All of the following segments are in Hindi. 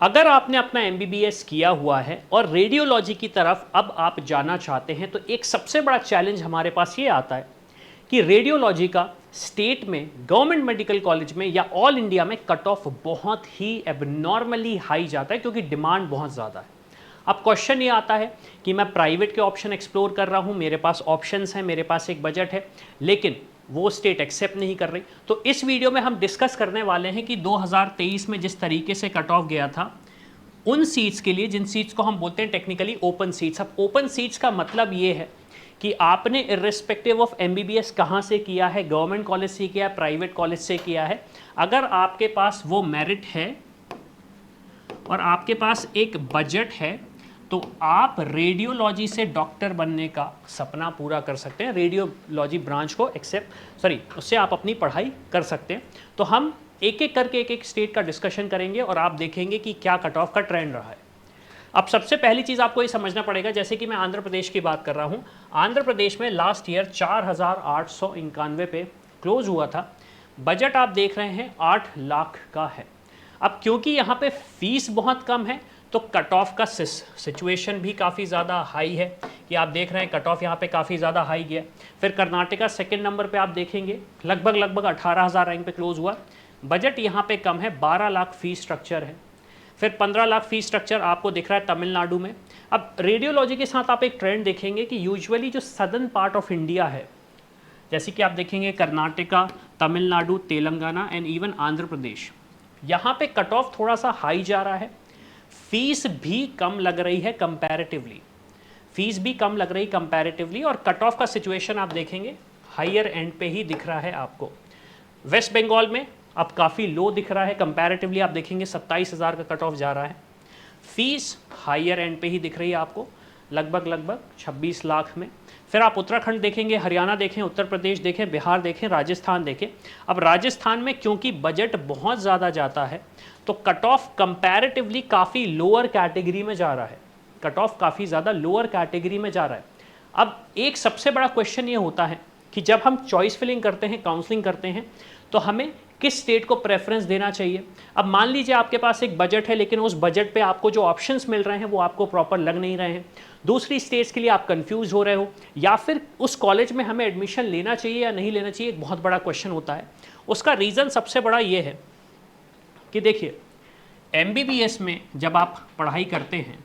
अगर आपने अपना MBBS किया हुआ है और रेडियोलॉजी की तरफ अब आप जाना चाहते हैं तो एक सबसे बड़ा चैलेंज हमारे पास ये आता है कि रेडियोलॉजी का स्टेट में गवर्नमेंट मेडिकल कॉलेज में या ऑल इंडिया में कट ऑफ बहुत ही एबनॉर्मली हाई जाता है क्योंकि डिमांड बहुत ज़्यादा है। अब क्वेश्चन ये आता है कि मैं प्राइवेट के ऑप्शन एक्सप्लोर कर रहा हूँ, मेरे पास ऑप्शंस हैं, मेरे पास एक बजट है, लेकिन वो स्टेट एक्सेप्ट नहीं कर रही। तो इस वीडियो में हम डिस्कस करने वाले हैं कि 2023 में जिस तरीके से कट ऑफ गया था उन सीट्स के लिए जिन सीट्स को हम बोलते हैं टेक्निकली ओपन सीट्स। अब ओपन सीट्स का मतलब ये है कि आपने इर्रिस्पेक्टिव ऑफ MBBS कहाँ से किया है, गवर्नमेंट कॉलेज से किया है, प्राइवेट कॉलेज से किया है, अगर आपके पास वो मेरिट है और आपके पास एक बजट है तो आप रेडियोलॉजी से डॉक्टर बनने का सपना पूरा कर सकते हैं। रेडियोलॉजी ब्रांच को उससे आप अपनी पढ़ाई कर सकते हैं। तो हम एक एक करके एक एक स्टेट का डिस्कशन करेंगे और आप देखेंगे कि क्या कट ऑफ का ट्रेंड रहा है। अब सबसे पहली चीज़ आपको ये समझना पड़ेगा, जैसे कि मैं आंध्र प्रदेश की बात कर रहा हूँ, आंध्र प्रदेश में लास्ट ईयर 4,891 पे क्लोज हुआ था। बजट आप देख रहे हैं 8 लाख का है। अब क्योंकि यहाँ पे फीस बहुत कम है तो कट ऑफ का सिचुएशन भी काफ़ी ज़्यादा हाई है कि आप देख रहे हैं कट ऑफ यहाँ पे काफ़ी ज़्यादा हाई गया। फिर कर्नाटका सेकंड नंबर पे आप देखेंगे लगभग 18,000 रैंक पे क्लोज हुआ। बजट यहाँ पे कम है, 12 लाख फीस स्ट्रक्चर है। फिर 15 लाख फीस स्ट्रक्चर आपको दिख रहा है तमिलनाडु में। अब रेडियोलॉजी के साथ आप एक ट्रेंड देखेंगे कि यूजुअली जो सदर्न पार्ट ऑफ इंडिया है, जैसे कि आप देखेंगे कर्नाटका, तमिलनाडु, तेलंगाना एंड इवन आंध्र प्रदेश, यहाँ पे कट ऑफ थोड़ा सा हाई जा रहा है। फीस भी कम लग रही है कंपैरेटिवली, और कट ऑफ का सिचुएशन आप देखेंगे हायर एंड पे ही दिख रहा है आपको। वेस्ट बंगाल में अब काफ़ी लो दिख रहा है कंपैरेटिवली, आप देखेंगे 27,000 का कट ऑफ जा रहा है। फीस हायर एंड पे ही दिख रही है आपको लगभग 26 लाख में। फिर आप उत्तराखंड देखेंगे, हरियाणा देखें, उत्तर प्रदेश देखें, बिहार देखें, राजस्थान देखें। अब राजस्थान में क्योंकि बजट बहुत ज़्यादा जाता है तो कट ऑफ कंपैरेटिवली काफ़ी लोअर कैटेगरी में जा रहा है, अब एक सबसे बड़ा क्वेश्चन ये होता है कि जब हम चॉइस फिलिंग करते हैं, काउंसलिंग करते हैं, तो हमें किस स्टेट को प्रेफरेंस देना चाहिए। अब मान लीजिए आपके पास एक बजट है लेकिन उस बजट पे आपको जो ऑप्शंस मिल रहे हैं वो आपको प्रॉपर लग नहीं रहे हैं, दूसरी स्टेट्स के लिए आप कंफ्यूज हो रहे हो, या फिर उस कॉलेज में हमें एडमिशन लेना चाहिए या नहीं लेना चाहिए, एक बहुत बड़ा क्वेश्चन होता है। उसका रीज़न सबसे बड़ा ये है कि देखिए MBBS में जब आप पढ़ाई करते हैं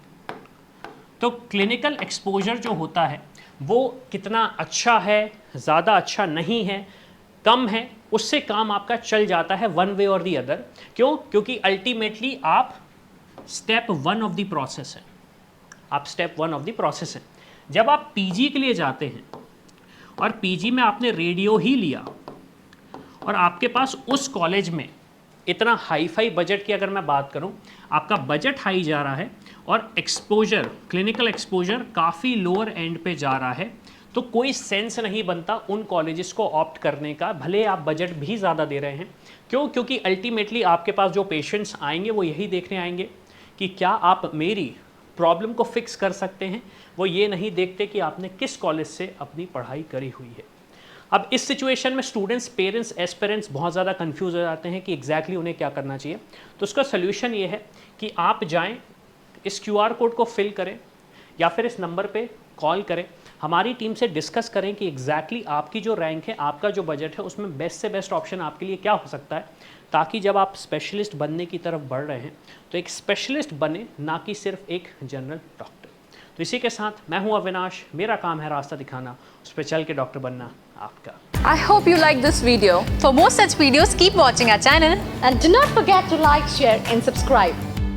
तो क्लिनिकल एक्सपोजर जो होता है वो कितना अच्छा है, ज़्यादा अच्छा नहीं है, कम है, उससे काम आपका चल जाता है वन वे और दी अदर। क्यों? क्योंकि अल्टीमेटली आप step one of the process है। जब आप PG के लिए जाते हैं और PG में आपने रेडियो ही लिया और आपके पास उस कॉलेज में इतना हाई फाई बजट की अगर मैं बात करूं, आपका बजट हाई जा रहा है और क्लिनिकल एक्सपोजर काफ़ी लोअर एंड पे जा रहा है, तो कोई सेंस नहीं बनता उन कॉलेजेस को ऑप्ट करने का, भले आप बजट भी ज़्यादा दे रहे हैं। क्यों? क्योंकि अल्टीमेटली आपके पास जो पेशेंट्स आएंगे वो यही देखने आएंगे कि क्या आप मेरी प्रॉब्लम को फिक्स कर सकते हैं, वो ये नहीं देखते कि आपने किस कॉलेज से अपनी पढ़ाई करी हुई है। अब इस सिचुएशन में स्टूडेंट्स, पेरेंट्स, एस्पिरेंट्स बहुत ज़्यादा कंफ्यूज हो जाते हैं कि एग्जैक्टली उन्हें क्या करना चाहिए। तो उसका सोल्यूशन ये है कि आप जाएं, इस QR कोड को फिल करें या फिर इस नंबर पे कॉल करें, हमारी टीम से डिस्कस करें कि एग्जैक्टली आपकी जो रैंक है, आपका जो बजट है, उसमें बेस्ट से बेस्ट ऑप्शन आपके लिए क्या हो सकता है, ताकि जब आप स्पेशलिस्ट बनने की तरफ बढ़ रहे हैं तो एक स्पेशलिस्ट बने, ना कि सिर्फ एक जनरल डॉक्टर। तो इसी के साथ मैं हूं अविनाश, मेरा काम है रास्ता दिखाना, उस पर चल के डॉक्टर बनना आपका। I hope you like this video. For more such videos, keep watching our channel and do not forget to like, share and subscribe.